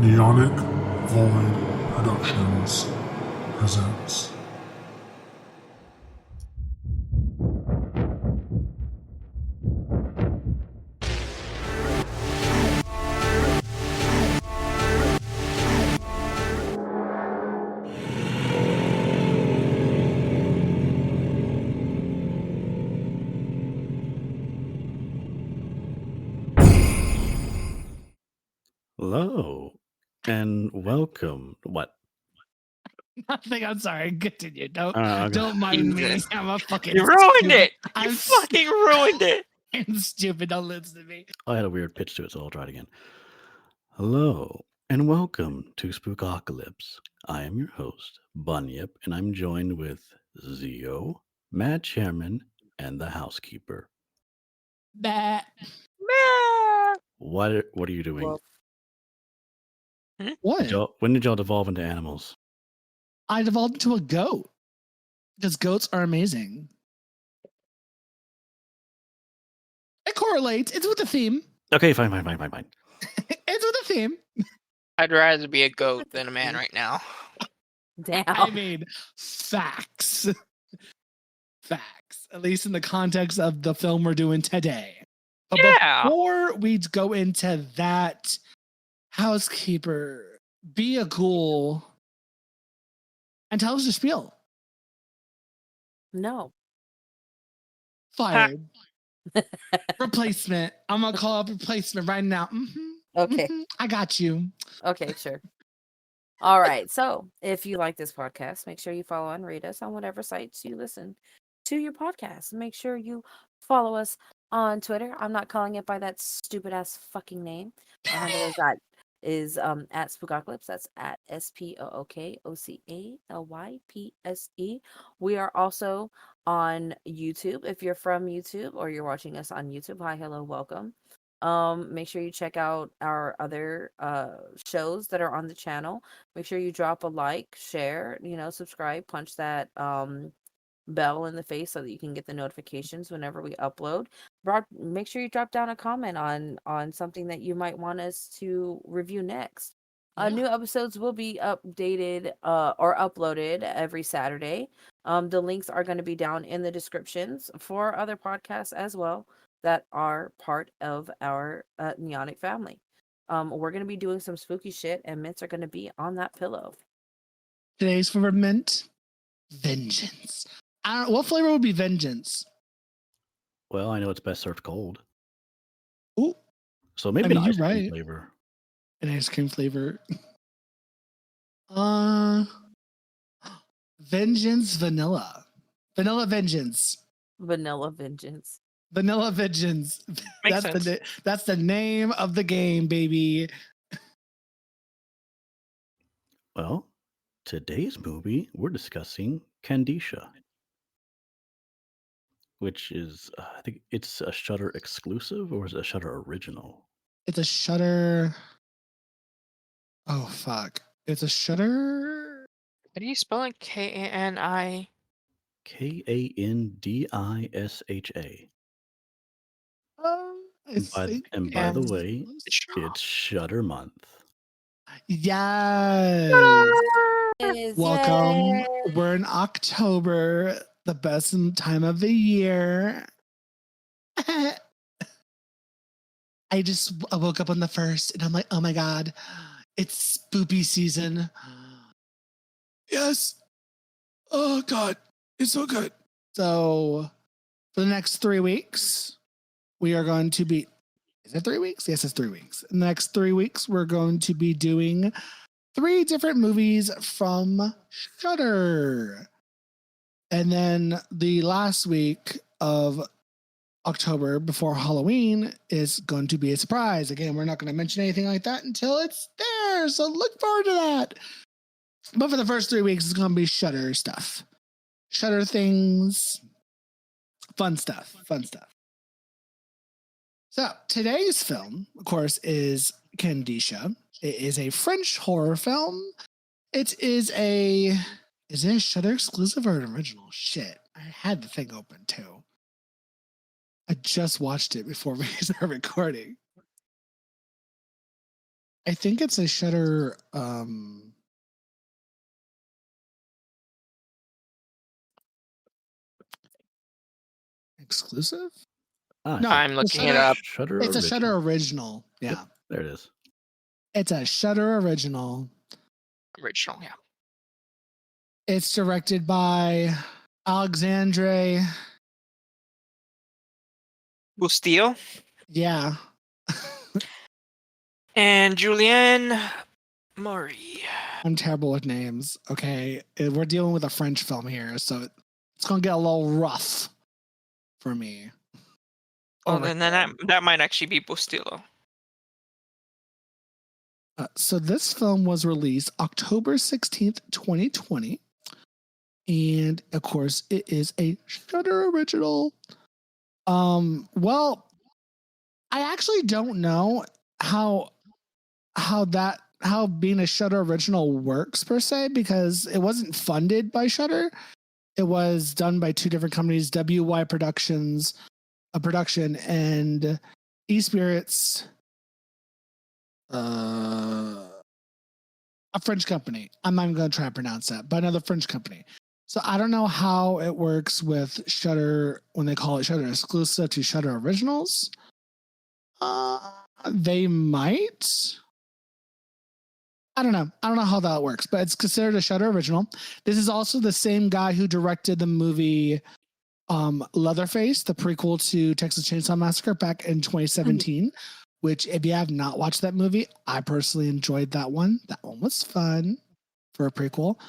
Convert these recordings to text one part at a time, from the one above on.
Neonic Void Productions presents. Hello and welcome. What? Nothing. I'm sorry. Continue. Don't Uh, don't mind me. Jesus. I'm a fucking. You ruined stupid. it. You I'm fucking ruined it. I'm stupid. Don't listen to me. I had a weird pitch to it, so I'll try it again. Hello and welcome to Spookocalypse. I am your host, Bunyip, and I'm joined with Zio, Mad Chairman, and the housekeeper. Bah. What are you doing? Well, What? When did y'all devolve into animals? I devolved into a goat because goats are amazing. It correlates. It's with the theme. Okay, fine. It's with the theme. I'd rather be a goat than a man right now. Damn. I mean, facts. Facts. At least in the context of the film we're doing today. But Yeah. before we go into that, housekeeper, be a ghoul and tell us the spiel. No. Fired. Replacement. I'm gonna call up replacement right now. Okay. I got you. Okay, sure. All right. So if you like this podcast, make sure you follow and rate us on whatever sites you listen to your podcast. Make sure you follow us on Twitter. I'm not calling it by that stupid ass fucking name. Our handle is at Spookocalypse. That's at SPOOKOCALYPSE. We are also on YouTube. If you're from YouTube or you're watching us on YouTube, hi, hello, welcome. Make sure you check out our other shows that are on the channel. Make sure you drop a like, share, subscribe, punch that bell in the face so that you can get the notifications whenever we upload. Make sure you drop down a comment on something that you might want us to review next. New episodes will be updated or uploaded every Saturday. The links are going to be down in the descriptions for other podcasts as well that are part of our Neonic family. We're going to be doing some spooky shit, and mints are going to be on that pillow. Today's favorite mint, vengeance. I don't know what flavor would be vengeance. Well, I know it's best served cold. Ooh, So maybe I mean, an ice you're cream right. flavor. An ice cream flavor. Vengeance vanilla. Vanilla vengeance. Vanilla vengeance. Vanilla vengeance. Makes That's sense. that's the name of the game, baby. Well, today's movie, we're discussing Kandisha, which is, I think it's a Shudder exclusive, or is it a Shudder original? It's a Shudder. Oh fuck! It's a Shudder. How do you spell it? Kani? Kandisha. And by the way, it's Shudder month. Yes. Welcome. Yay. We're in October, the best time of the year. I woke up on the 1st and I'm like, oh my God, it's spoopy season. Yes. Oh God, it's so good. So for the next 3 weeks, we are going to be, is it 3 weeks? Yes, it's 3 weeks. In the next 3 weeks, we're going to be doing 3 different movies from Shudder. And then the last week of October before Halloween is going to be a surprise. Again, we're not going to mention anything like that until it's there. So look forward to that. But for the first 3 weeks, it's going to be Shudder stuff. Shudder things. Fun stuff. So today's film, of course, is Kandisha. It is a French horror film. Is it a Shudder exclusive or an original? Shit, I had the thing open too. I just watched it before we started recording. I think it's a Shudder exclusive. Ah, No, I'm it's looking it up. Shudder It's a original. Shudder original. Yeah, Yep, there it is. it's a Shudder original. Original, yeah. It's directed by Alexandre. Bustillo Yeah. and Julianne Maury. I'm terrible with names. Okay. We're dealing with a French film here, so it's going to get a little rough for me. Oh, Over then here. that might actually be Bustillo. So this film was released October 16th, 2020. And of course, it is a Shudder original. Well, I actually don't know how being a Shudder original works per se, because it wasn't funded by Shudder. It was done by two different companies, WY Productions, a production, and eSpirits, a French company. I'm not even going to try to pronounce that, but another French company. So I don't know how it works with Shudder when they call it Shudder exclusive to Shudder originals. They might. I don't know. I don't know how that works, but it's considered a Shudder original. This is also the same guy who directed the movie Leatherface, the prequel to Texas Chainsaw Massacre back in 2017, which if you have not watched that movie, I personally enjoyed that one. That one was fun for a prequel.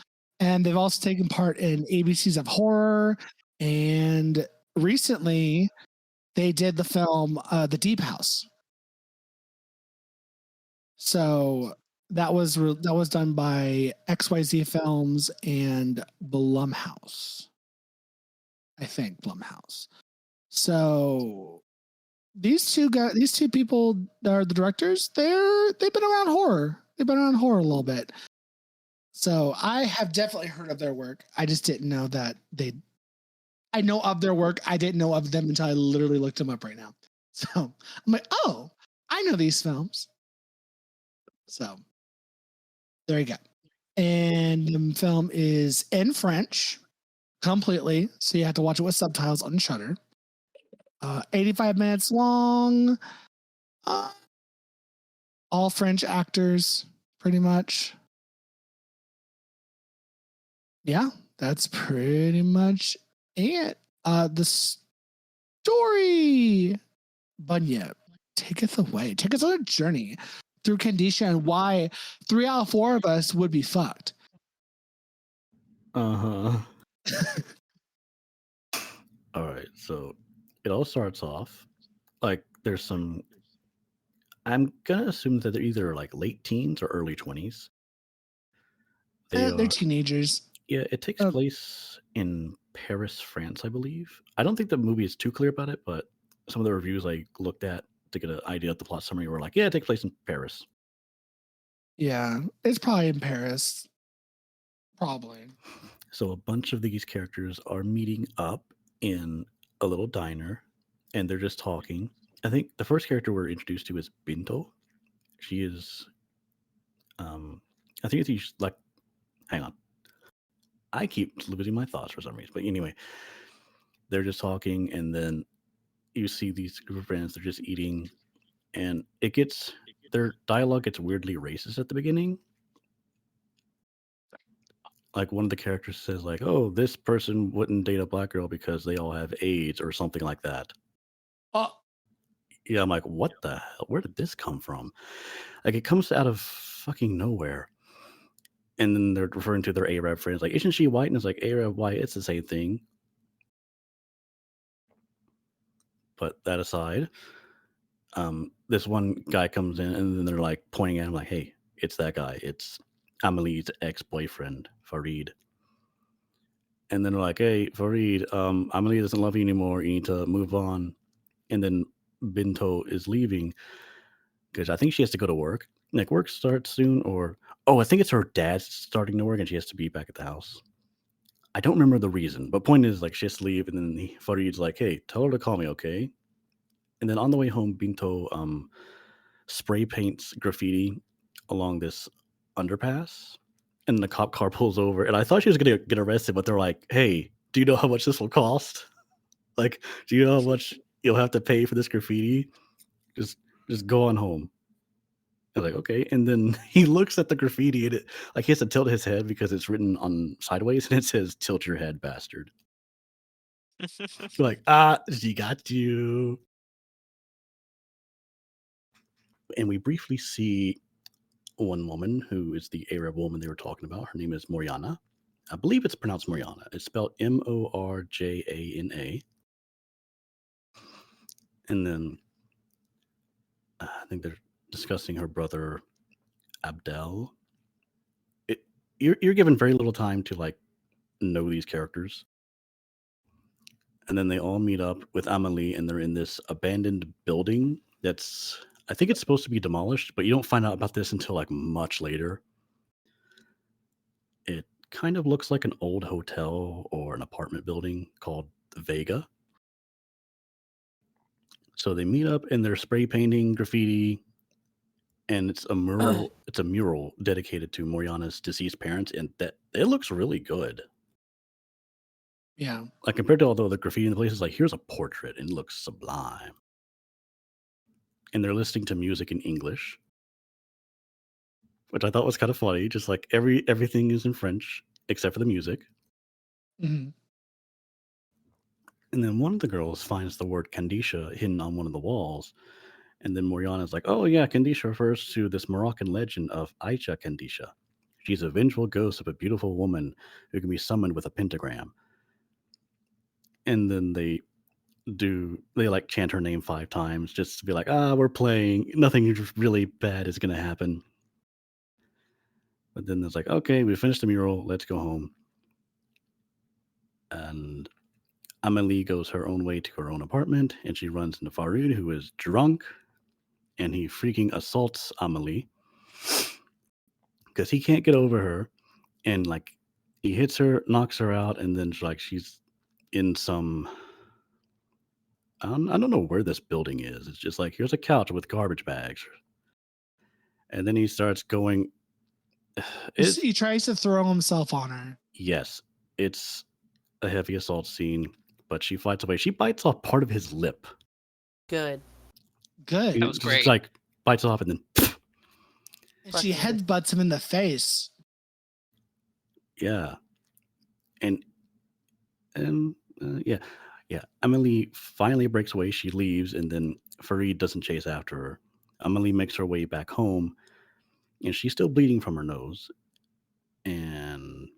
And they've also taken part in ABCs of Horror, and recently they did the film The Deep House. So that was done by XYZ Films and Blumhouse. I think Blumhouse. So these two people that are the directors, they've been around horror. They've been around horror a little bit. So I have definitely heard of their work. I just didn't know that I know of their work. I didn't know of them until I literally looked them up right now. So I'm like, oh, I know these films. So there you go. And the film is in French completely, so you have to watch it with subtitles on Shudder. 85 minutes long. All French actors, pretty much. Yeah, that's pretty much it. The story, Bunyip, take us away. Take us on a journey through Kandisha and why 3 out of 4 of us would be fucked. All right, so it all starts off like there's some. I'm gonna assume that they're either like late teens or early 20s. They're teenagers. Yeah, it takes place in Paris, France, I believe. I don't think the movie is too clear about it, but some of the reviews I looked at to get an idea of the plot summary were like, yeah, it takes place in Paris. Yeah, it's probably in Paris. Probably. So a bunch of these characters are meeting up in a little diner and they're just talking. I think the first character we're introduced to is Binto. She is, I think it's like, hang on. I keep losing my thoughts for some reason. But anyway, they're just talking and then you see these group of friends, they're just eating and their dialogue gets weirdly racist at the beginning. Like one of the characters says like, oh, this person wouldn't date a black girl because they all have AIDS or something like that. Yeah, I'm like, what the hell? Where did this come from? Like, it comes out of fucking nowhere. And then they're referring to their Arab friends, like, isn't she white? And it's like, Arab, white, it's the same thing. But that aside, this one guy comes in and then they're like pointing at him, like, hey, it's that guy. It's Amelie's ex-boyfriend, Farid. And then they're like, hey, Farid, Amelie doesn't love you anymore. You need to move on. And then Binto is leaving because I think she has to go to work. Like work starts soon, or I think it's her dad starting to work and she has to be back at the house. I don't remember the reason, but point is like she has to leave, and then Farid's like, "Hey, tell her to call me, okay?" And then on the way home, Binto spray paints graffiti along this underpass, and the cop car pulls over, and I thought she was gonna get arrested, but they're like, "Hey, do you know how much this will cost? Like, do you know how much you'll have to pay for this graffiti? Just just go on home." I was like, "Okay." And then he looks at the graffiti, and he has to tilt his head because it's written on sideways, and it says, "Tilt your head, bastard." We're like, she got you. And we briefly see one woman who is the Arab woman they were talking about. Her name is Moriana. I believe it's pronounced Moriana. It's spelled Morjana. And then I think they're discussing her brother Abdel. You're given very little time to like know these characters. And then they all meet up with Amelie, and they're in this abandoned building that's, I think it's supposed to be demolished, but you don't find out about this until like much later. It kind of looks like an old hotel or an apartment building called Vega. So they meet up and they're spray painting graffiti, and it's a mural. It's a mural dedicated to Moriana's deceased parents, and that it looks really good. Yeah. Like compared to all the other graffiti in the place, it's like here's a portrait and it looks sublime. And they're listening to music in English, which I thought was kind of funny. Just like everything is in French except for the music. hmm And then one of the girls finds the word Kandisha hidden on one of the walls. And then Moriana's like, "Oh yeah, Kandisha refers to this Moroccan legend of Aisha Kandisha. She's a vengeful ghost of a beautiful woman who can be summoned with a pentagram." And then they like chant her name 5 times just to be like, we're playing. Nothing really bad is gonna happen. But then it's like, okay, we finished the mural, let's go home. And Amelie goes her own way to her own apartment, and she runs into Farid, who is drunk, and he freaking assaults Amelie because he can't get over her. And like he hits her, knocks her out, and then she's in some, I don't know where this building is. It's just like here's a couch with garbage bags, and then he starts going. He tries to throw himself on her. Yes, it's a heavy assault scene, but she fights away. She bites off part of his lip. Good. Good. That was Just, great. like bites it off and then And she headbutts him in the face. yeah, and yeah. Emily finally breaks away. She leaves, and then Farid doesn't chase after her. Emily makes her way back home, and she's still bleeding from her nose. And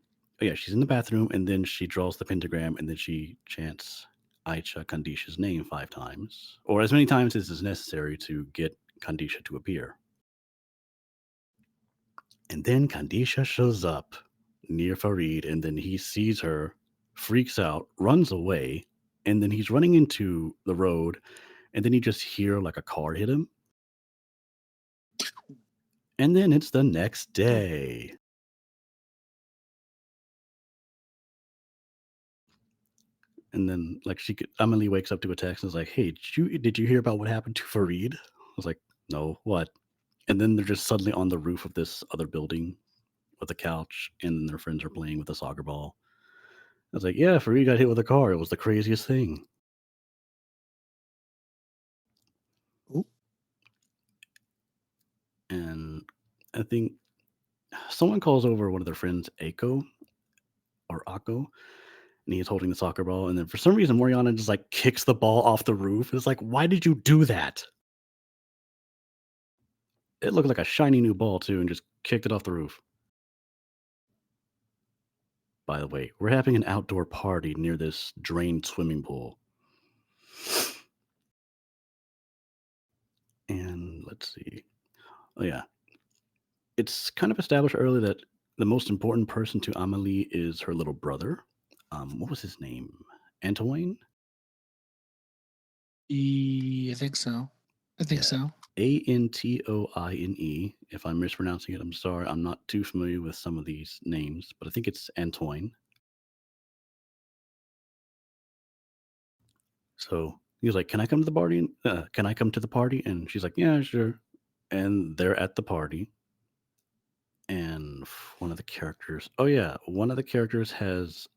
she's in the bathroom, and then she draws the pentagram, and then she chants Aisha Kandisha's name 5 times, or as many times as is necessary to get Kandisha to appear. And then Kandisha shows up near Farid, and then he sees her, freaks out, runs away, and then he's running into the road, and then you just hear like a car hit him. And then it's the next day. And then Emily wakes up to a text and is like, "Hey, did you hear about what happened to Farid?" I was like, "No, what?" And then they're just suddenly on the roof of this other building with a couch, and their friends are playing with a soccer ball. I was like, "Yeah, Farid got hit with a car. It was the craziest thing." Ooh. And I think someone calls over one of their friends, Ako or Akko, and he's holding the soccer ball. And then for some reason, Moriana just like kicks the ball off the roof. It's like, why did you do that? It looked like a shiny new ball too, and just kicked it off the roof. By the way, we're having an outdoor party near this drained swimming pool. And let's see. Oh yeah. It's kind of established early that the most important person to Amelie is her little brother. What was his name? Antoine? I think so. I think so. Antoine. If I'm mispronouncing it, I'm sorry. I'm not too familiar with some of these names, but I think it's Antoine. So he was like, "Can I come to the party? Can I come to the party?" And she's like, "Yeah, sure." And they're at the party. And one of the characters, oh yeah, one of the characters has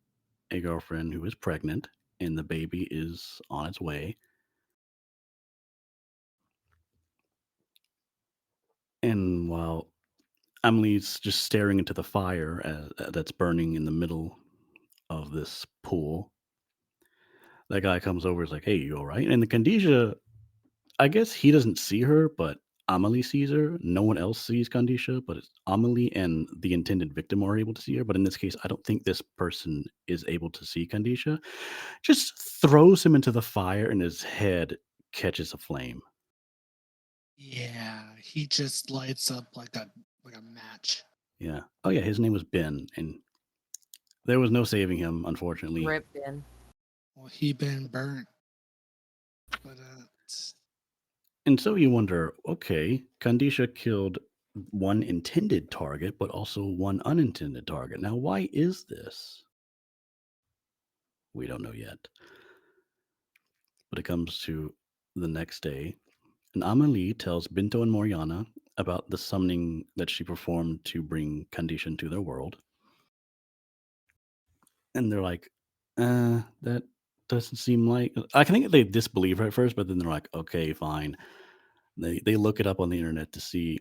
a girlfriend who is pregnant, and the baby is on its way. And while Emily's just staring into the fire that's burning in the middle of this pool, that guy comes over, is like, "Hey, you all right?" And the Kandisha, I guess he doesn't see her, but Amelie sees her. No one else sees Kandisha, but it's Amelie and the intended victim are able to see her. But in this case, I don't think this person is able to see Kandisha. Just throws him into the fire, and his head catches a flame. Yeah, he just lights up like a match. Yeah. Oh yeah, his name was Ben, and there was no saving him, unfortunately. Rip Ben. Well, he been burnt. But And so you wonder, okay, Kandisha killed one intended target, but also one unintended target. Now, why is this? We don't know yet. But it comes to the next day, and Amelie tells Binto and Moriana about the summoning that she performed to bring Kandisha into their world. And they're like, that doesn't seem like... I think they disbelieve her at first, but then they're like, okay, fine. They look it up on the internet to see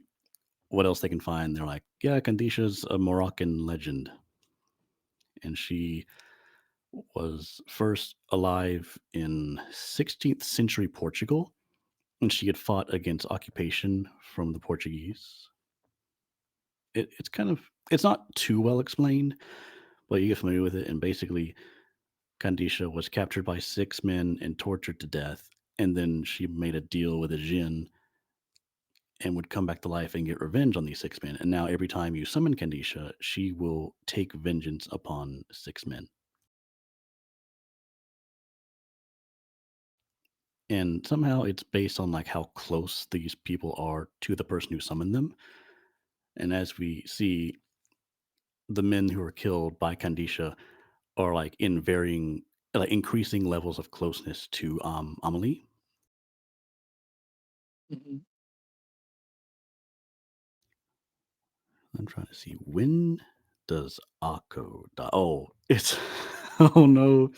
what else they can find. They're like, yeah, Kandisha's a Moroccan legend. And she was first alive in 16th century Portugal, and she had fought against occupation from the Portuguese. It's not too well explained, but you get familiar with it. And basically, Kandisha was captured by 6 men and tortured to death. And then she made a deal with a jinn and would come back to life and get revenge on these 6 men. And now every time you summon Kandisha, she will take vengeance upon 6 men. And somehow it's based on like how close these people are to the person who summoned them. And as we see, the men who are killed by Kandisha are like in varying, like increasing levels of closeness to Amelie. Mhm. I'm trying to see, when does Akko die? Oh, it's oh no.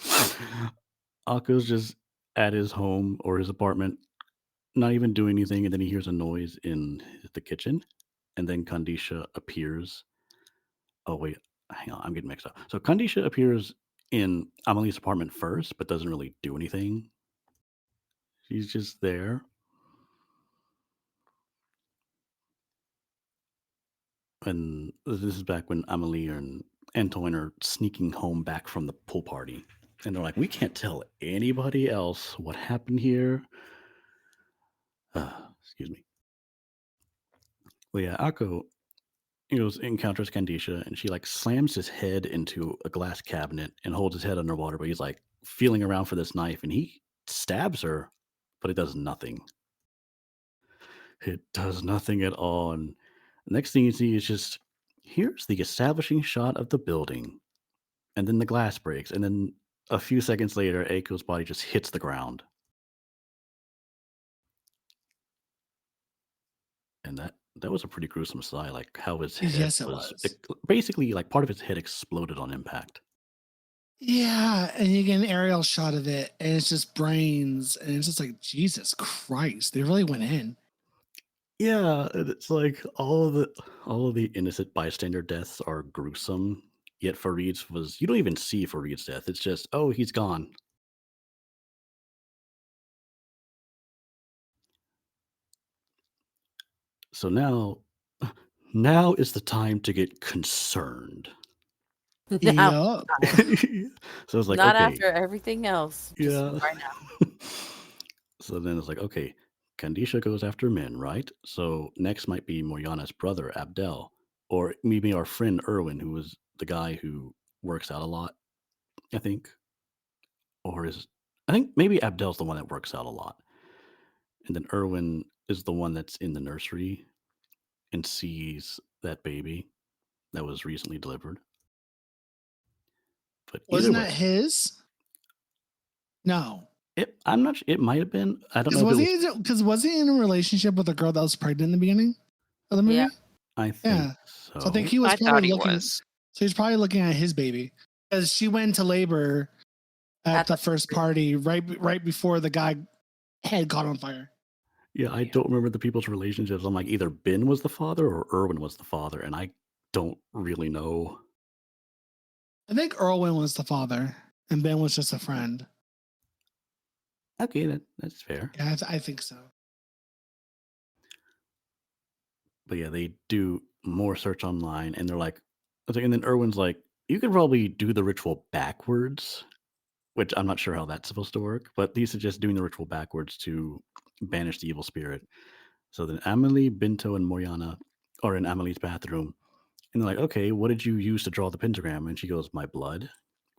Akko's just at his home or his apartment, not even doing anything, and then he hears a noise in the kitchen, and then Kandisha appears. Oh wait, hang on, I'm getting mixed up. So Kandisha appears in Amelie's apartment first, but doesn't really do anything. She's just there. And this is back when Amelie and Antoine are sneaking home back from the pool party. And they're like, we can't tell anybody else what happened here. Excuse me. Well, yeah, Akko encounters Kandisha, and she like slams his head into a glass cabinet and holds his head underwater. But he's like feeling around for this knife, and he stabs her, but it does nothing. It does nothing at all. And the next thing you see is just, here's the establishing shot of the building, and then the glass breaks, and then a few seconds later, Aiko's body just hits the ground. And that was a pretty gruesome sight, like how his head Yes, it was. basically like part of his head exploded on impact. Yeah, and you get an aerial shot of it, and it's just brains, and it's just like, Jesus Christ, they really went in. Yeah, and it's like all of the innocent bystander deaths are gruesome. Yet Farid's you don't even see Farid's death. It's just, oh, he's gone. So now is the time to get concerned. Now, Yup. So it's like, not okay, after everything else. Just yeah. right now. So then it's like, okay, Kandisha goes after men, right? So next might be Morgana's brother, Abdel, or maybe our friend Erwin, who was the guy who works out a lot, I think. I think maybe Abdel's the one that works out a lot. And then Erwin is the one that's in the nursery and sees that baby that was recently delivered. But Wasn't either that way, his? No. I'm not sure. It might have been. I don't know if Was it was. he in a relationship with a girl that was pregnant in the beginning of the movie? Yeah. I think Yeah. So I think so. he was I probably thought he looking. was. So he's probably looking at his baby because she went into labor at the first party right before the guy head caught on fire. Yeah, I Yeah. don't remember the people's relationships. I'm like, either Ben was the father or Erwin was the father, and I don't really know. I think Erwin was the father and Ben was just a friend. Okay, that's fair. Yeah, I think so. But yeah, they do more search online, and they're like, and then Erwin's like, you could probably do the ritual backwards, which I'm not sure how that's supposed to work, but he suggests doing the ritual backwards to banish the evil spirit. So then Amelie, Binto, and Moriana are in Amelie's bathroom, and they're like, okay, what did you use to draw the pentagram? And she goes, my blood,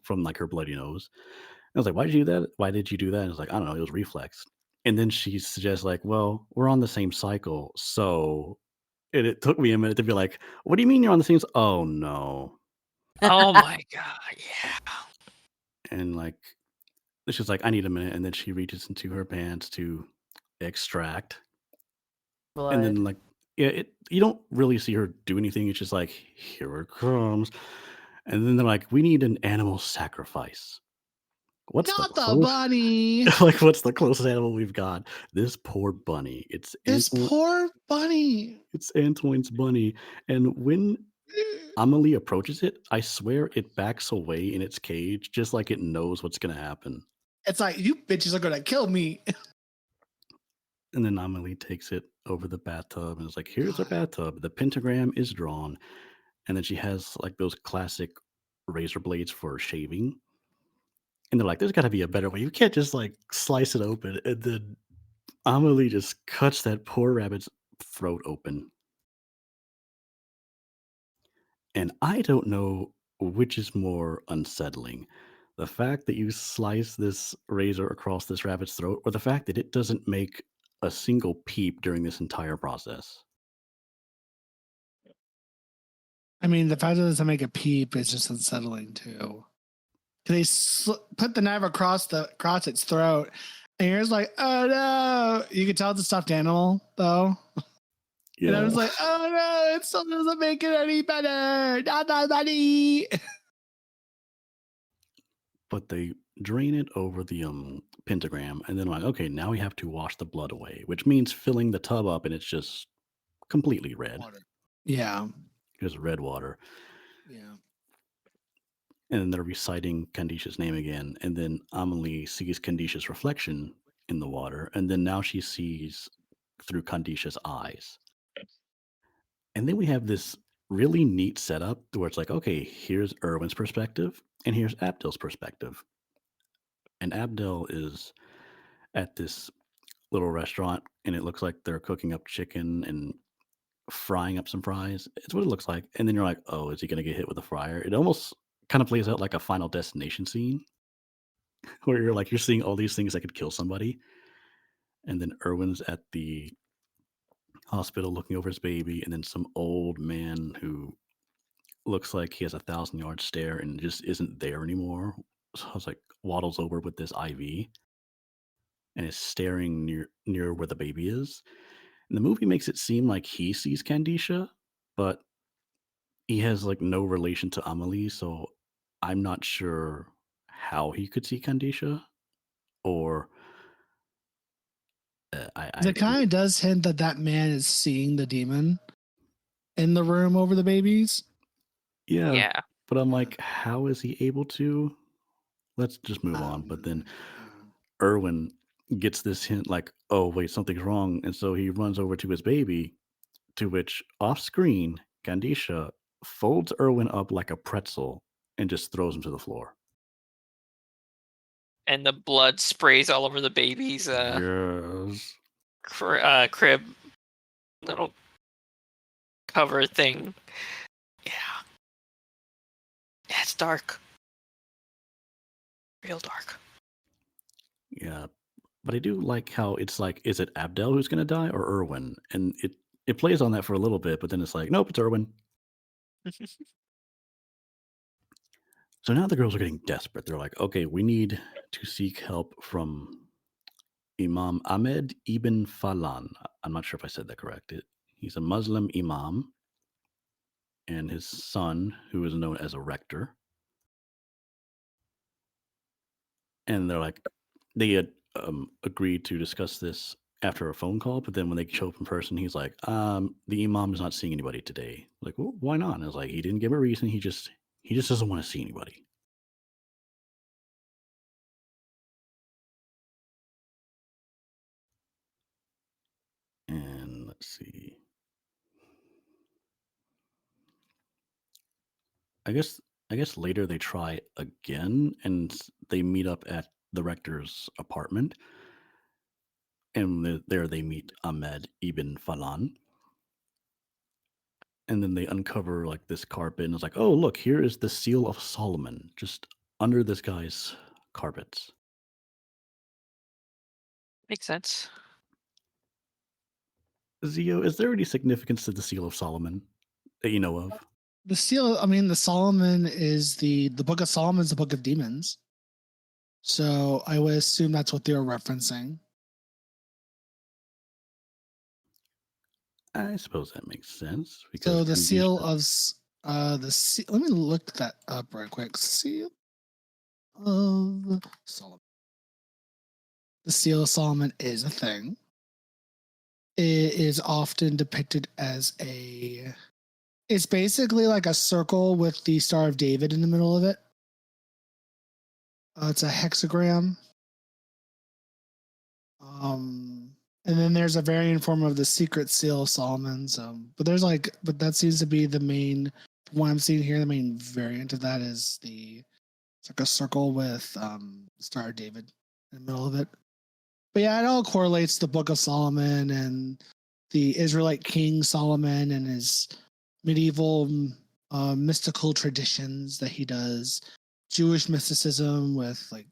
from like her bloody nose. I was like, why did you do that? Why did you do that? And I was like, I don't know, it was reflex. And then she suggests, like, well, we're on the same cycle. So it took me a minute to be like, what do you mean you're on the same? Oh, no. Oh my god, yeah. And like, she's like, I need a minute. And then she reaches into her pants to extract. Blood. And then, like, yeah, you don't really see her do anything. It's just like, here it comes. And then they're like, we need an animal sacrifice. What's Not the the closest? bunny. Like, what's the closest animal we've got? This poor bunny. This poor bunny. It's Antoine's bunny. And when Amelie approaches it, I swear it backs away in its cage, just like it knows what's going to happen. It's like, you bitches are going to kill me. And then Amelie takes it over the bathtub and is like, here's our bathtub. The pentagram is drawn. And then she has like those classic razor blades for shaving. And they're like, there's got to be a better way. You can't just like slice it open. And then Amelie just cuts that poor rabbit's throat open. And I don't know which is more unsettling. The fact that you slice this razor across this rabbit's throat, or the fact that it doesn't make a single peep during this entire process. I mean, the fact that it doesn't make a peep is just unsettling too. They put the knife across its throat, and you're just like, oh no! You can tell it's a stuffed animal, though. Yeah. And I was like, oh no! It still doesn't make it any better. Not that money. But they drain it over the pentagram, and then like, okay, now we have to wash the blood away, which means filling the tub up, and it's just completely red. Water. Yeah. Just red water. Yeah. And then they're reciting Kandisha's name again. And then Amelie sees Kandisha's reflection in the water. And then now she sees through Kandisha's eyes. And then we have this really neat setup where it's like, okay, here's Erwin's perspective and here's Abdel's perspective. And Abdel is at this little restaurant and it looks like they're cooking up chicken and frying up some fries. It's what it looks like. And then you're like, oh, is he going to get hit with a fryer? It almost kind of plays out like a Final Destination scene where you're like, you're seeing all these things that could kill somebody. And then Erwin's at the hospital looking over his baby. And then some old man who looks like he has 1,000-yard stare and just isn't there anymore. So I was like, waddles over with this IV and is staring near where the baby is. And the movie makes it seem like he sees Kandisha, but he has like no relation to Amelie, so I'm not sure how he could see Kandisha, or It kind of does hint that man is seeing the demon in the room over the babies. Yeah. But I'm like, how is he able to? Let's just move on. But then Erwin gets this hint like, oh, wait, something's wrong. And so he runs over to his baby, to which off screen, Kandisha folds Erwin up like a pretzel and just throws him to the floor. And the blood sprays all over the baby's Yes. crib little cover thing. Yeah. Yeah, it's dark. Real dark. Yeah. But I do like how it's like, is it Abdel who's going to die or Erwin? And it plays on that for a little bit, but then it's like, nope, it's Erwin. So now the girls are getting desperate. They're like, okay, we need to seek help from Imam Ahmed ibn Falan. I'm not sure if I said that correct. He's a Muslim imam. and his son, who is known as a rector. And they're like, they had agreed to discuss this after a phone call, but then when they show up in person, he's like, the imam is not seeing anybody today. Like, well, why not? And I was like, he didn't give a reason. He just doesn't want to see anybody. And let's see. I guess later they try again, and they meet up at the rector's apartment, and there they meet Ahmed ibn Falan, and then they uncover like this carpet, and it's like, oh look, here is the seal of Solomon, just under this guy's carpets. Makes sense. Zio, is there any significance to the seal of Solomon that you know of? The seal, I mean, the Solomon is the book of Solomon is the book of demons. So I would assume that's what they were referencing. I suppose that makes sense because So the seal Kandisha- of let me look that up right quick. Seal of Solomon. The seal of Solomon is a thing. It is often depicted as it's basically like a circle with the Star of David in the middle of it. It's a hexagram. And then there's a variant form of the secret seal of Solomon. But that seems to be the main, from what I'm seeing here, the main variant of that is it's like a circle with Star of David in the middle of it. But yeah, it all correlates to the Book of Solomon and the Israelite King Solomon and his medieval mystical traditions that he does, Jewish mysticism with like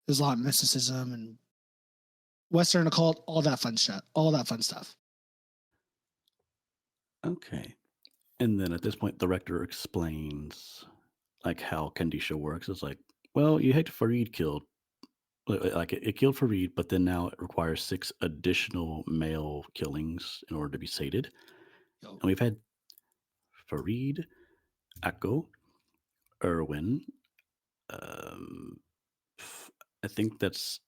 Islamic mysticism and Western occult, all that fun stuff. Okay. And then at this point, the rector explains like how Kandisha works. It's like, well, you had Farid killed, like it killed Farid, but then now it requires 6 additional male killings in order to be sated. Yo. And we've had Farid, Akko, Irwin. I think that's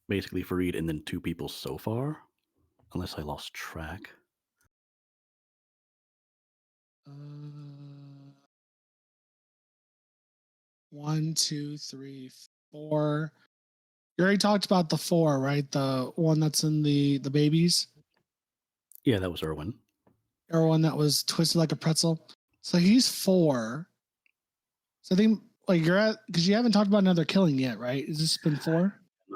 basically Farid and then 2 people so far, unless I lost track. 1, 2, 3, 4. You already talked about the 4, right? The one that's in the babies, Yeah, that was Irwin. or one that was twisted like a pretzel. So he's 4. So I think like you're at, because you haven't talked about another killing yet, right? Has this been 4?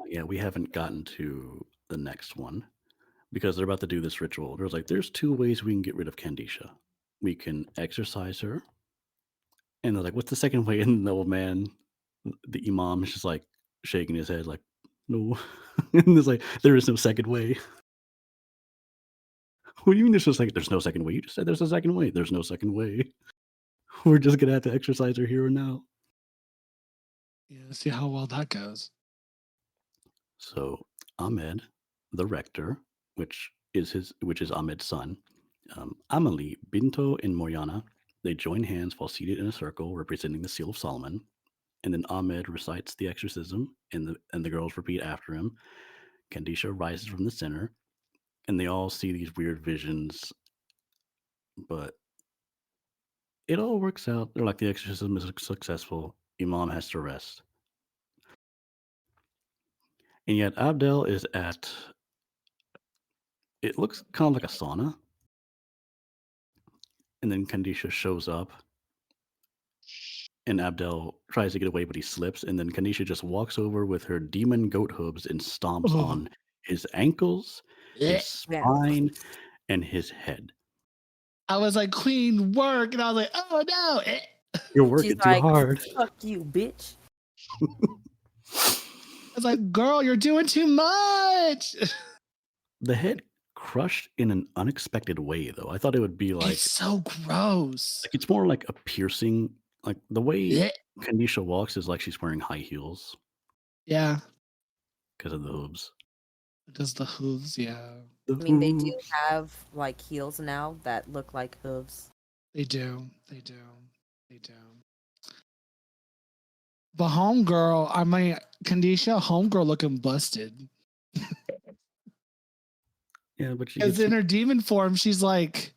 Yeah, we haven't gotten to the next one because they're about to do this ritual. There's like, there's 2 ways we can get rid of Kandisha. We can exorcise her, and they're like, what's the second way? And the old man, the imam, is just like shaking his head, like, no. And it's like, there is no second way. What do you mean there's no second? There's no second way. You just said there's a second way. There's no second way. We're just gonna have to exercise her here and now. Yeah, see how well that goes. So Ahmed, the rector, which is Ahmed's son, Amelie, Binto, and Moriana, they join hands while seated in a circle representing the seal of Solomon. And then Ahmed recites the exorcism, and the girls repeat after him. Kandisha rises from the center, and they all see these weird visions, but it all works out. They're like, the exorcism is successful. Imam has to rest. And yet Abdel is at, it looks kind of like a sauna. And then Kandisha shows up, and Abdel tries to get away, but he slips. And then Kandisha just walks over with her demon goat hooves and stomps on his ankles, his Yeah. spine, and his head. I was like, Queen, work. And I was like, oh no. You're working She's too like, hard. fuck you, bitch. I was like, girl, you're doing too much. The head crushed in an unexpected way, though. I thought it would be like, It's so gross. like it's more like a piercing. Like the way Yeah. Kandisha walks is like she's wearing high heels Yeah. because of the hooves. Does the hooves? Yeah, I mean, they do hooves. have like heels now that look like hooves. they do. They do. They do. The homegirl, I mean, Kandisha, homegirl looking busted. Yeah, but she Because gets in her demon form, she's like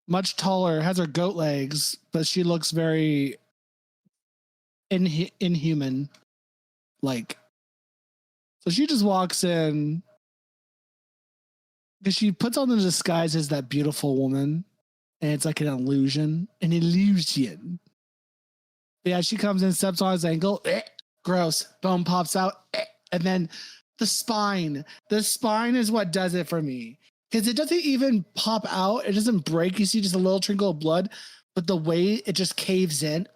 much taller, has her goat legs, but she looks very inhuman. Like, so she just walks in because she puts on the disguise as that beautiful woman, and it's like an illusion. An illusion. Yeah, she comes in, steps on his ankle, gross, bone pops out, and then the spine. The spine is what does it for me. Because it doesn't even pop out, it doesn't break. You see just a little trickle of blood, but the way it just caves in,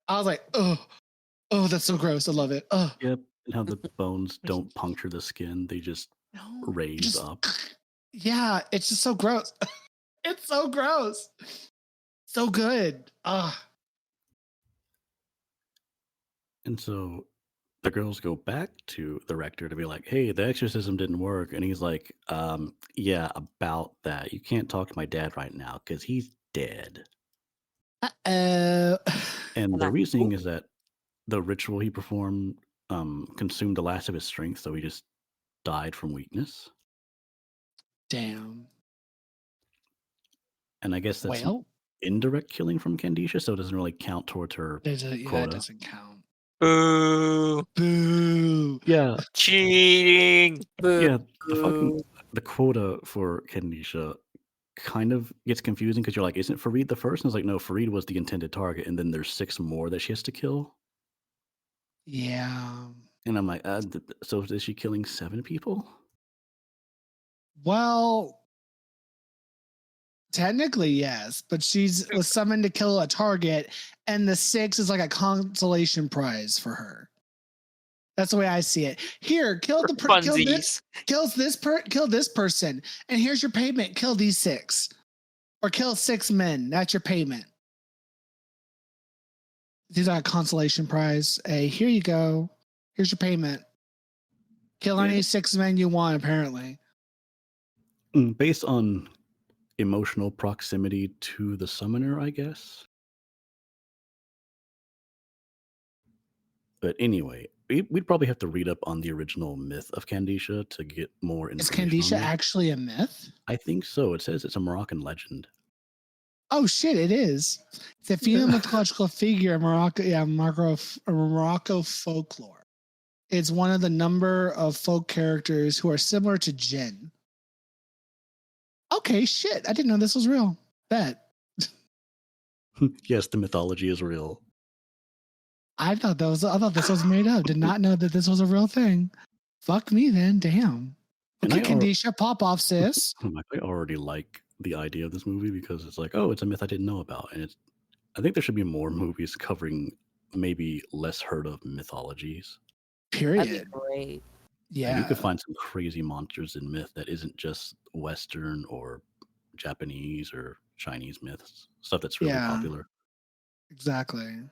I was like, oh, that's so gross. I love it. Oh, Yep, and how the bones don't puncture the skin; they just no, raise just, up. yeah, it's just so gross. It's so gross. So good. And so the girls go back to the rector to be like, "Hey, the exorcism didn't work," and he's like, "Yeah, about that. You can't talk to my dad right now because he's dead." Uh-oh. And And the I, reasoning is that the ritual he performed consumed the last of his strength, so he just died from weakness. Damn. And I guess that's Well, indirect killing from Kandisha, so it doesn't really count towards her yeah, it quota. doesn't count. Boo! Boo. Yeah, Cheating! yeah. The quota for Kandisha kind of gets confusing because you're like, isn't Farid the first? And it's like, no, Farid was the intended target, and then there's 6 more that she has to kill. Yeah. And I'm like, so is she killing 7 people? Well, technically, yes, but was summoned to kill a target, and the 6 is like a consolation prize for her. That's the way I see it. Here, kill Funsies. kill this person, and here's your payment. Kill these 6, or kill 6 men. That's your payment. These are a consolation prize. Hey, here you go. Here's your payment. Kill any 6 men you want, apparently. Based on emotional proximity to the summoner, I guess. But anyway, we'd probably have to read up on the original myth of Kandisha to get more Is information. Kandisha on that. actually a myth? I think so. It says it's a Moroccan legend. Oh shit, it is. It's a female mythological figure in Morocco. Yeah, Morocco folklore. It's one of the number of folk characters who are similar to Jinn. Okay, shit. I didn't know this was real. Bet. Yes, the mythology is real. I thought this was made up. Did not know that this was a real thing. Fuck me then. Damn. And Okay, Kandisha, pop off, sis. I already like the idea of this movie because it's like, oh, it's a myth I didn't know about. And I think there should be more movies covering maybe less heard of mythologies. Period. that'd be great. Yeah. You could find some crazy monsters in myth that isn't just Western or Japanese or Chinese myths, stuff that's really popular. Exactly.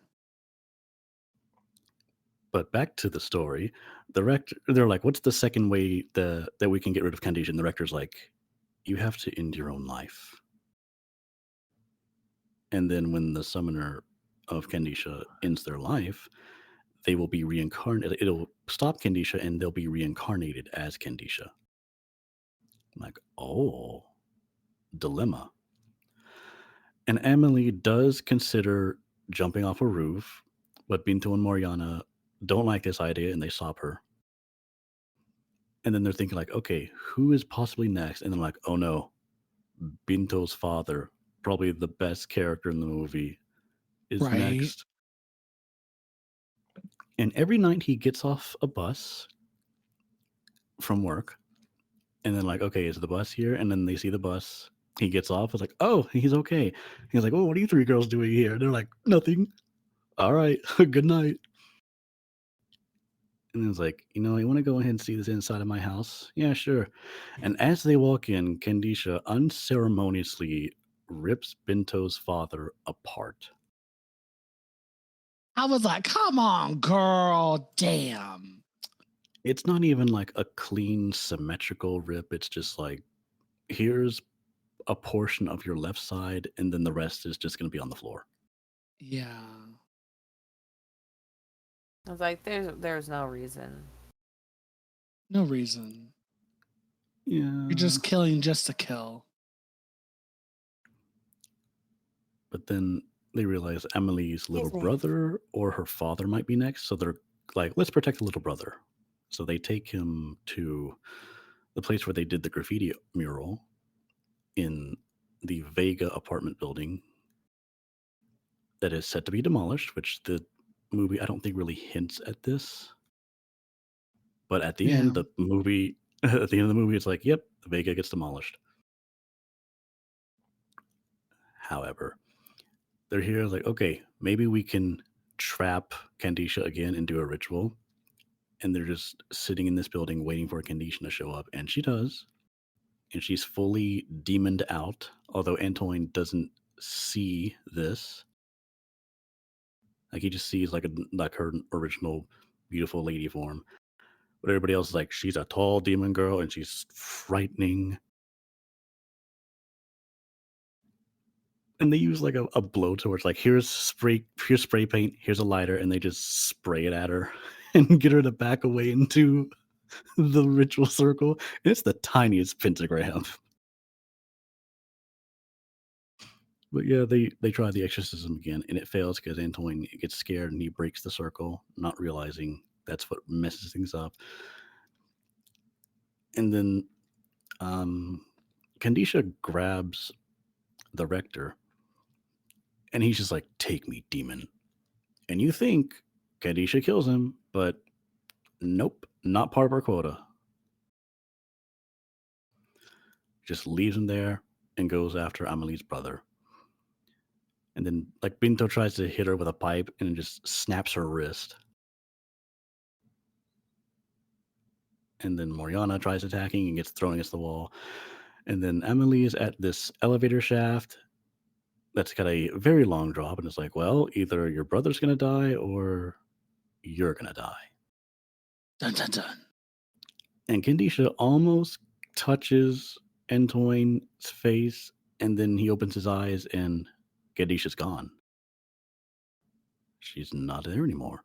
But back to the story, they're like, what's the second way that we can get rid of Kandisha? And the rector's like, you have to end your own life. And then when the summoner of Kandisha ends their life, they will be reincarnated. It'll stop Kandisha and they'll be reincarnated as Kandisha. I'm like, oh, dilemma. And Emily does consider jumping off a roof, but Binto and Moriana don't like this idea and they stop her. And then they're thinking like, okay, who is possibly next? And they're like, oh no, Binto's father, probably the best character in the movie, is next. And every night he gets off a bus from work, and then like, okay, is the bus here? And then they see the bus. He gets off. It's like, oh, he's okay. He's like, oh, what are you 3 girls doing here? And they're like, nothing. All right, good night. And it's like, you want to go ahead and see this inside of my house? Yeah, sure. And as they walk in, Kandisha unceremoniously rips Binto's father apart. I was like, come on, girl. Damn. It's not even like a clean, symmetrical rip. It's just like, here's a portion of your left side, and then the rest is just going to be on the floor. Yeah. I was like, there's no reason. No reason. Yeah. You're just killing just to kill. But then they realize Emily's little me. brother or her father might be next. So they're like, let's protect the little brother. So they take him to the place where they did the graffiti mural in the Vega apartment building that is set to be demolished, which the movie I don't think really hints at this. But at the end, Yeah. the movie at the end of the movie, it's like, yep, the Vega gets demolished. However, they're here like, okay, maybe we can trap Kandisha again and do a ritual. And they're just sitting in this building waiting for Kandisha to show up. And she does. And she's fully demoned out, although Antoine doesn't see this. Like he just sees like her original beautiful lady form. But everybody else is like, she's a tall demon girl and she's frightening. And they use like a blowtorch, like here's spray paint, here's a lighter, and they just spray it at her and get her to back away into the ritual circle. And it's the tiniest pentagram. But yeah, they try the exorcism again, and it fails because Antoine gets scared and he breaks the circle, not realizing that's what messes things up. And then Kandisha grabs the rector, and he's just like, "Take me, demon." And you think Kandisha kills him, but nope, not part of our quota. Just leaves him there and goes after Amelie's brother. And then, like, Binto tries to hit her with a pipe and it just snaps her wrist. And then Moriana tries attacking and gets thrown against the wall. And then Emily is at this elevator shaft that's got a very long drop, and it's like, well, either your brother's gonna die or you're gonna die. Dun dun dun. And Kandisha almost touches Antoine's face, and then he opens his eyes, and Kandisha's gone. She's not there anymore.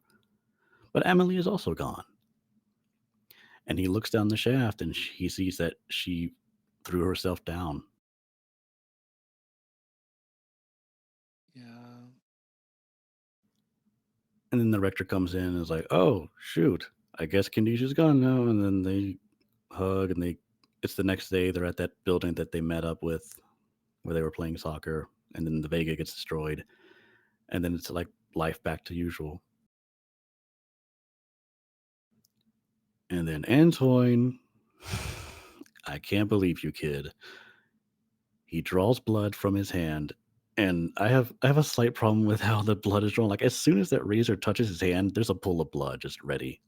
But Emily is also gone. And he looks down the shaft, and he sees that she threw herself down. Yeah. And then the rector comes in and is like, oh, shoot, I guess Kandisha's gone now. And then they hug, and it's the next day. They're at that building that they met up with where they were playing soccer. And then the Vega gets destroyed. And then it's like life back to usual. And then Antoine, I can't believe you, kid. He draws blood from his hand. And I have a slight problem with how the blood is drawn. Like as soon as that razor touches his hand, there's a pool of blood just ready.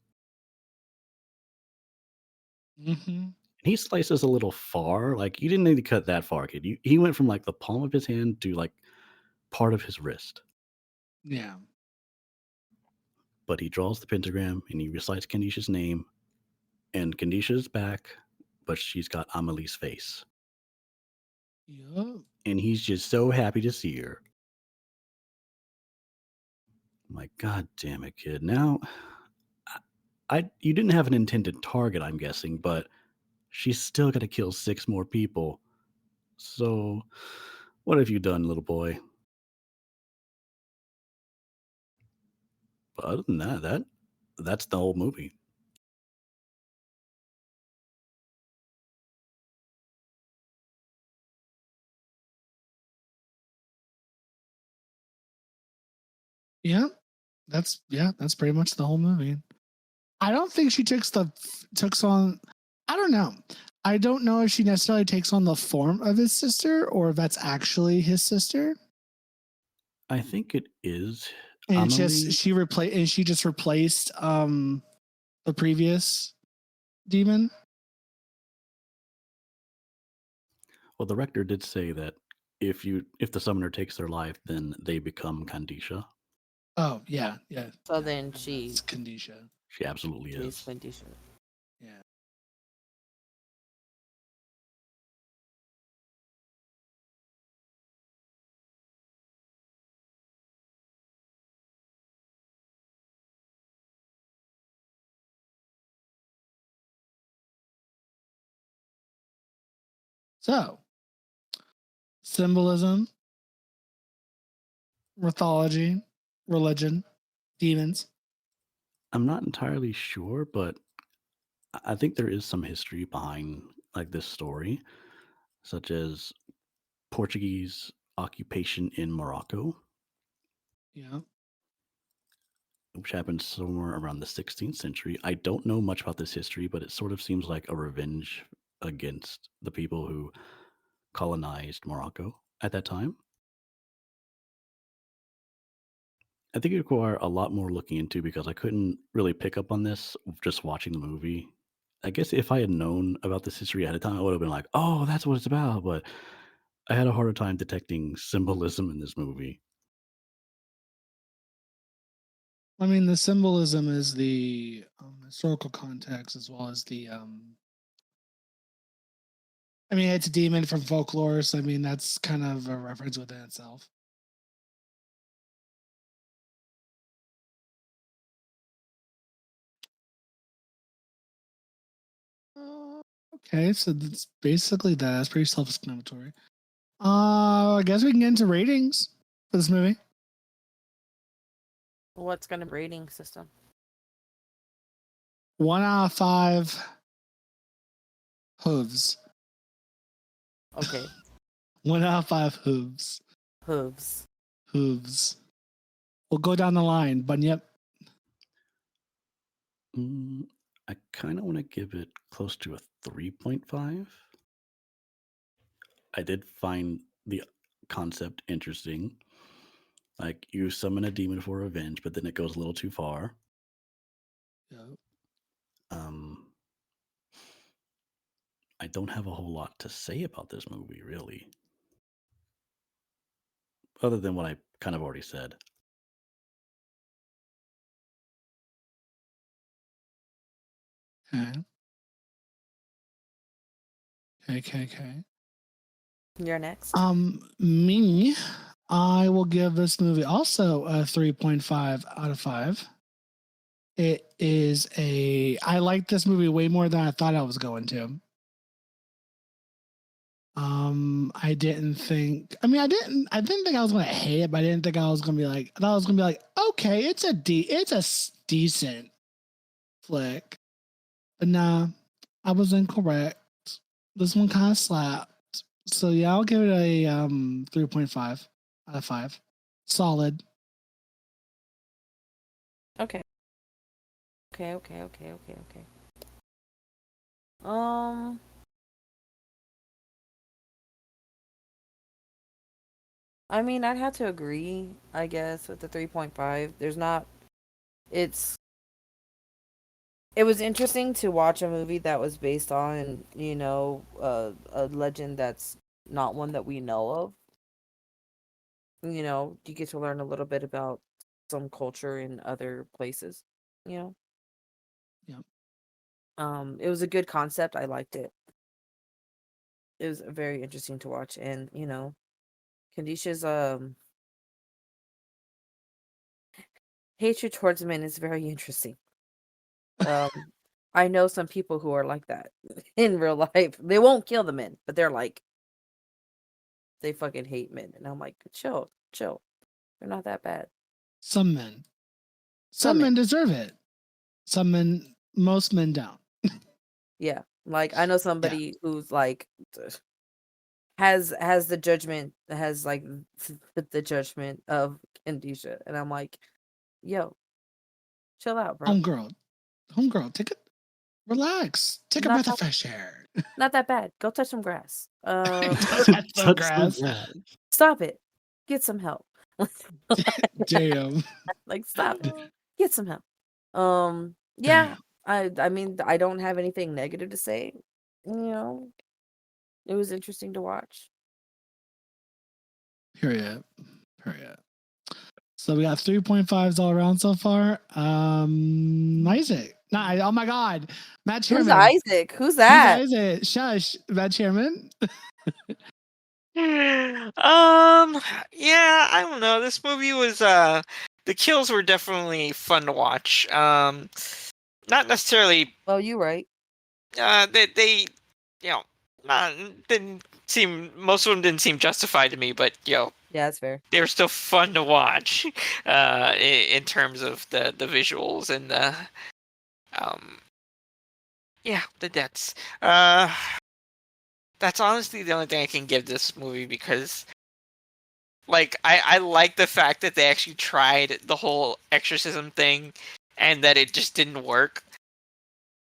Mm-hmm. He slices a little far. Like you didn't need to cut that far, kid. He went from like the palm of his hand to like part of his wrist. Yeah. But he draws the pentagram and he recites Kandisha's name. And Kandisha's back, but she's got Amelie's face. Yup. And he's just so happy to see her. I'm like, God damn it, kid. Now, you didn't have an intended target, I'm guessing, but she's still got to kill 6 more people. So, what have you done, little boy? But other than that's the whole movie. Yeah. That's pretty much the whole movie. I don't think she takes on. I don't know. I don't know if she necessarily takes on the form of his sister or if that's actually his sister. I think it is. And Amelie. she just replaced the previous demon. Well, the rector did say that if the summoner takes their life, then they become Kandisha. Oh yeah. So yeah. then And she that's Kandisha. She absolutely she's is. Kandisha. So, symbolism, mythology, religion, demons. I'm not entirely sure, but I think there is some history behind like this story, such as Portuguese occupation in Morocco, Yeah. which happened somewhere around the 16th century. I don't know much about this history, but it sort of seems like a revenge against the people who colonized Morocco at that time. I think it require a lot more looking into because I couldn't really pick up on this just watching the movie. I guess if I had known about this history ahead of time, I would have been like, "Oh, that's what it's about." But I had a harder time detecting symbolism in this movie. I mean, the symbolism is the historical context as well as the. I mean, it's a demon from folklore, so I mean that's kind of a reference within itself. Okay, so that's basically that. It's pretty self-explanatory. I guess we can get into ratings for this movie. What's kind of rating system? 1 out of 5 hooves. Okay. 1 out of 5 hooves. Hooves. Hooves. We'll go down the line, but yep. I kind of want to give it close to a 3.5. I did find the concept interesting. Like you summon a demon for revenge, but then it goes a little too far. Yep. I don't have a whole lot to say about this movie, really, other than what I kind of already said. Okay. Okay. You're next. Me, I will give this movie also a 3.5 out of 5. It is I like this movie way more than I thought I was going to. I didn't think I didn't think I was gonna hate it, but I didn't think I was gonna be like I thought I was gonna be like, okay, it's a decent flick. But nah, I was incorrect. This one kind of slapped. So yeah, I'll give it a 3.5 out of 5. Solid. Okay. Okay. I mean, I'd have to agree, I guess, with the 3.5. It was interesting to watch a movie that was based on, a legend that's not one that we know of. You get to learn a little bit about some culture in other places, you know. Yep. It was a good concept. I liked it. It was very interesting to watch, and Kandisha's hatred towards men is very interesting. I know some people who are like that in real life. They won't kill the men, but they're like, they fucking hate men, and I'm like, chill. They're not that bad. Some men deserve it. Most men don't. Yeah, like I know somebody who's like has the judgment the judgment of Kandisha, and I'm like, yo, chill out, bro. Homegirl, relax. Take a breath of fresh air. Not that bad. Go touch some grass. Touch some grass. Stop it. Get some help. Damn. Like, stop it. Get some help. Yeah. I mean, I don't have anything negative to say. It was interesting to watch. Period. So we got 3.5s all around so far. Isaac. Oh my God. Matt Chairman. Who's Isaac? Who's that? Who's Isaac? Shush. Matt Chairman. Yeah, I don't know. This movie was the kills were definitely fun to watch. Not necessarily Oh, you right. they didn't seem. Most of them didn't seem justified to me, but Yeah, that's fair. they were still fun to watch. In terms of the visuals and the the deaths. That's honestly the only thing I can give this movie because. Like, I like the fact that they actually tried the whole exorcism thing and that it just didn't work.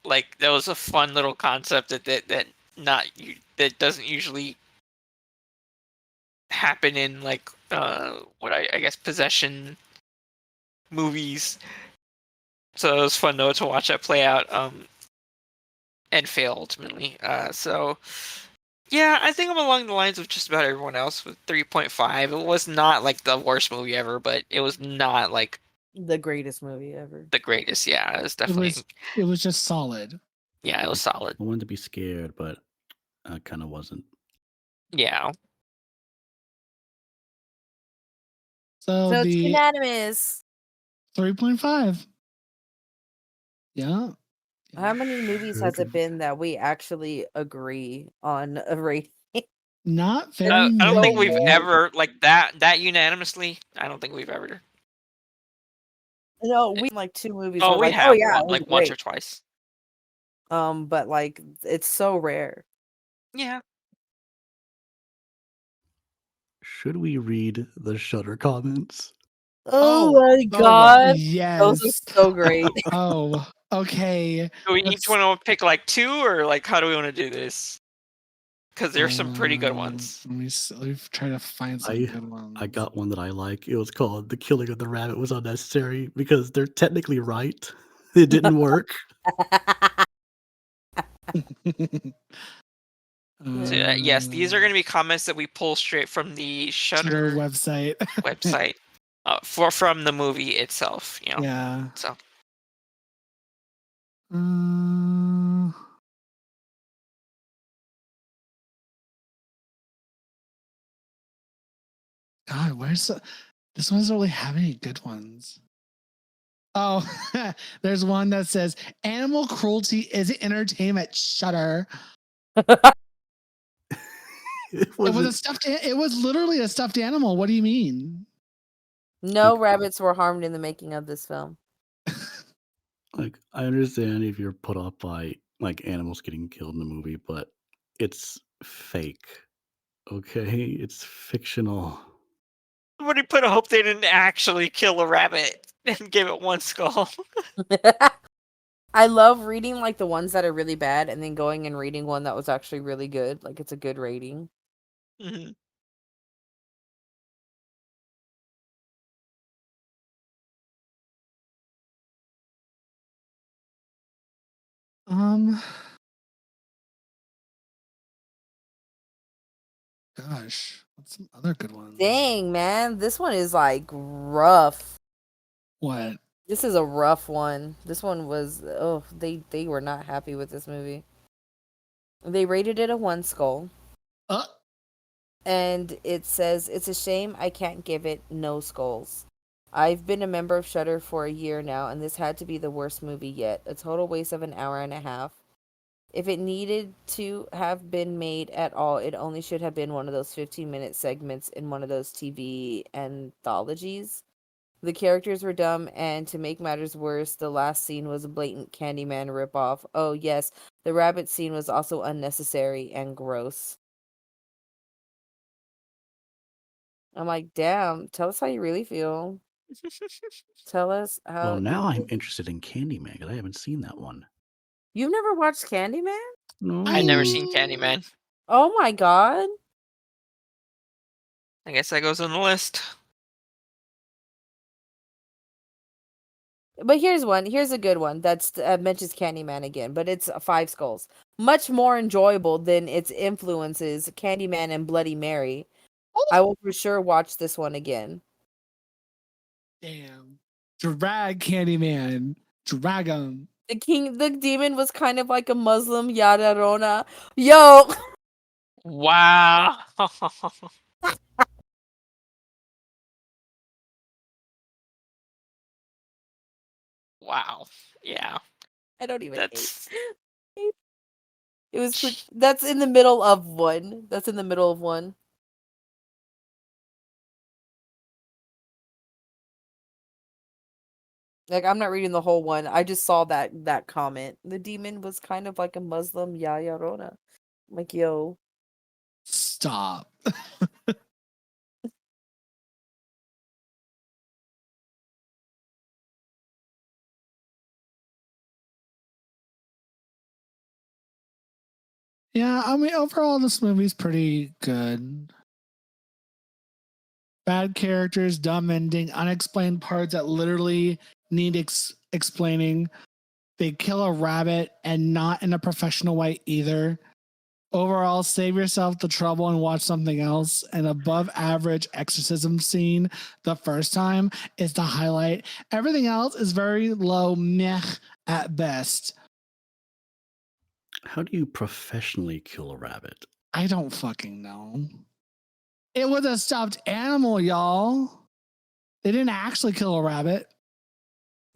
Like, that was a fun little concept that doesn't usually happen in, like, what I guess possession movies. So it was fun, though, to watch that play out, and fail ultimately. So yeah, I think I'm along the lines of just about everyone else with 3.5. It was not like the worst movie ever, but it was not like The greatest movie ever. the greatest. Yeah, it was definitely. It was just solid. Yeah, it was solid. I wanted to be scared, but I kind of wasn't. Yeah. So So it's the unanimous. 3.5. Yeah. How many movies has it Shudderween. been that we actually agree on a rating? Not very I don't think we've many. ever like that unanimously. I don't think we've ever. No, we like 2 movies. Oh, We're we like, oh have yeah, it was like once or great. twice. But like it's so rare. Yeah. Should we read the Shudder comments? Oh my god, those are yes. so great. Oh, okay. Do we each want to pick like 2 or like how do we want to do this? Because there's some pretty good ones. We've tried to find some good ones. I got one that I like. It was called "The Killing of the Rabbit Was Unnecessary" because they're technically right. It didn't work. So, yes, these are going to be comments that we pull straight from the Shudder Shudder website. website, from the movie itself. You know. Yeah. So God, this one doesn't really have any good ones. Oh, there's one that says animal cruelty isn't entertainment. Shudder. It was literally a stuffed animal. What do you mean? No rabbits were harmed in the making of this film. Like, I understand if you're put off by like animals getting killed in the movie, but it's fake. Okay, it's fictional. somebody put a hope they didn't actually kill a rabbit and give it 1 skull. I love reading like the ones that are really bad and then going and reading one that was actually really good. Like it's a good rating. Mm-hmm. Gosh, what's some other good ones? Dang, man, this one is like rough. What? This is a rough one. This one was they were not happy with this movie. They rated it a 1 skull. And it says it's a shame I can't give it no skulls. I've been a member of Shudder for a year now, and this had to be the worst movie yet. A total waste of an hour and a half. If it needed to have been made at all, it only should have been one of those 15-minute segments in one of those TV anthologies. The characters were dumb, and to make matters worse, the last scene was a blatant Candyman ripoff. Oh, yes, the rabbit scene was also unnecessary and gross. I'm like, damn, tell us how you really feel. Tell us how. Well, now I'm interested in Candyman because I haven't seen that one. You've never watched Candyman? No, I've never seen Candyman. Oh my god. I guess that goes on the list. But here's one. Here's a good one that's mentions Candyman again, but it's 5 skulls. Much more enjoyable than its influences, Candyman and Bloody Mary. I will for sure watch this one again. Damn. Drag Candyman. Drag him. The demon was kind of like a Muslim Yadarona. Yo! Wow. Wow. Yeah. I don't even That's hate. It was that's in the middle of one. That's in the middle of one. Like, I'm not reading the whole one. I just saw that comment. The demon was kind of like a Muslim Yaya Rona. Like, yo. Stop. Yeah, I mean, overall, this movie's pretty good. Bad characters, dumb ending, unexplained parts that literally need explaining. They kill a rabbit and not in a professional way either. Overall, save yourself the trouble and watch something else. An above average exorcism scene the first time is the highlight. Everything else is very low meh at best. How do you professionally kill a rabbit? I don't fucking know. It was a stuffed animal, y'all. They didn't actually kill a rabbit.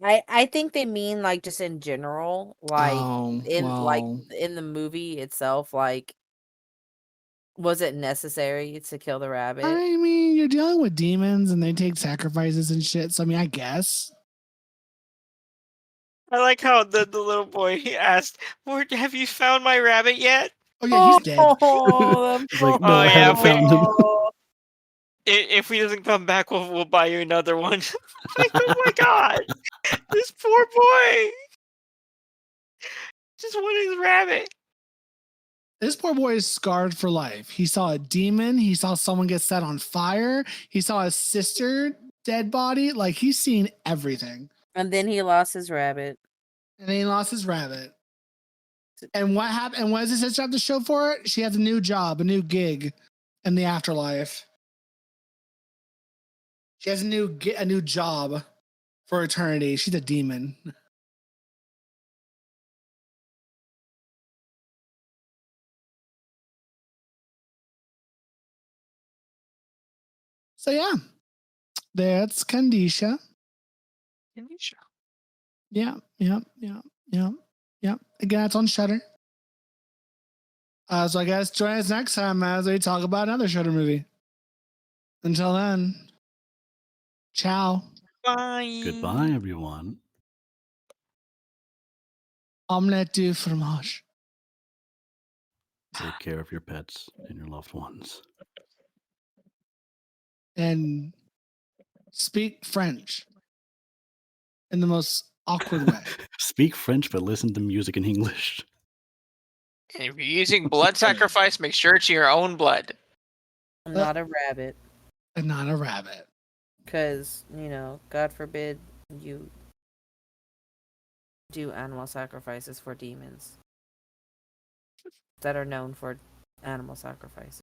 I think they mean like just in general, like Oh, in well. in the movie itself, like was it necessary to kill the rabbit? I mean, you're dealing with demons and they take sacrifices and shit. So, I mean, I guess. I like how the little boy asked, "Where have you found my rabbit yet?" Oh, yeah, he's dead. Oh, that's It's like, so no, I haven't yeah, found him. If he doesn't come back, we'll buy you another one. Like, oh my god, this poor boy just wanted his rabbit. This poor boy is scarred for life. He saw a demon. He saw someone get set on fire. He saw his sister dead body. Like, he's seen everything. And then he lost his rabbit. And then he lost his rabbit. And what happened? And what does his sister have to show for it? She has a new job, a new gig in the afterlife. She has a new job for eternity. She's a demon. So yeah, that's Kandisha. Kandisha. Yeah. Again, it's on Shudder. So I guess join us next time as we talk about another Shudder movie. Until then, ciao. Bye. Goodbye, everyone. Omelette du fromage. Take care of your pets and your loved ones. And speak French in the most awkward way. Speak French, but listen to music in English. And if you're using blood sacrifice, make sure it's your own blood. Not a rabbit. And not a rabbit. Because, God forbid you do animal sacrifices for demons that are known for animal sacrifices.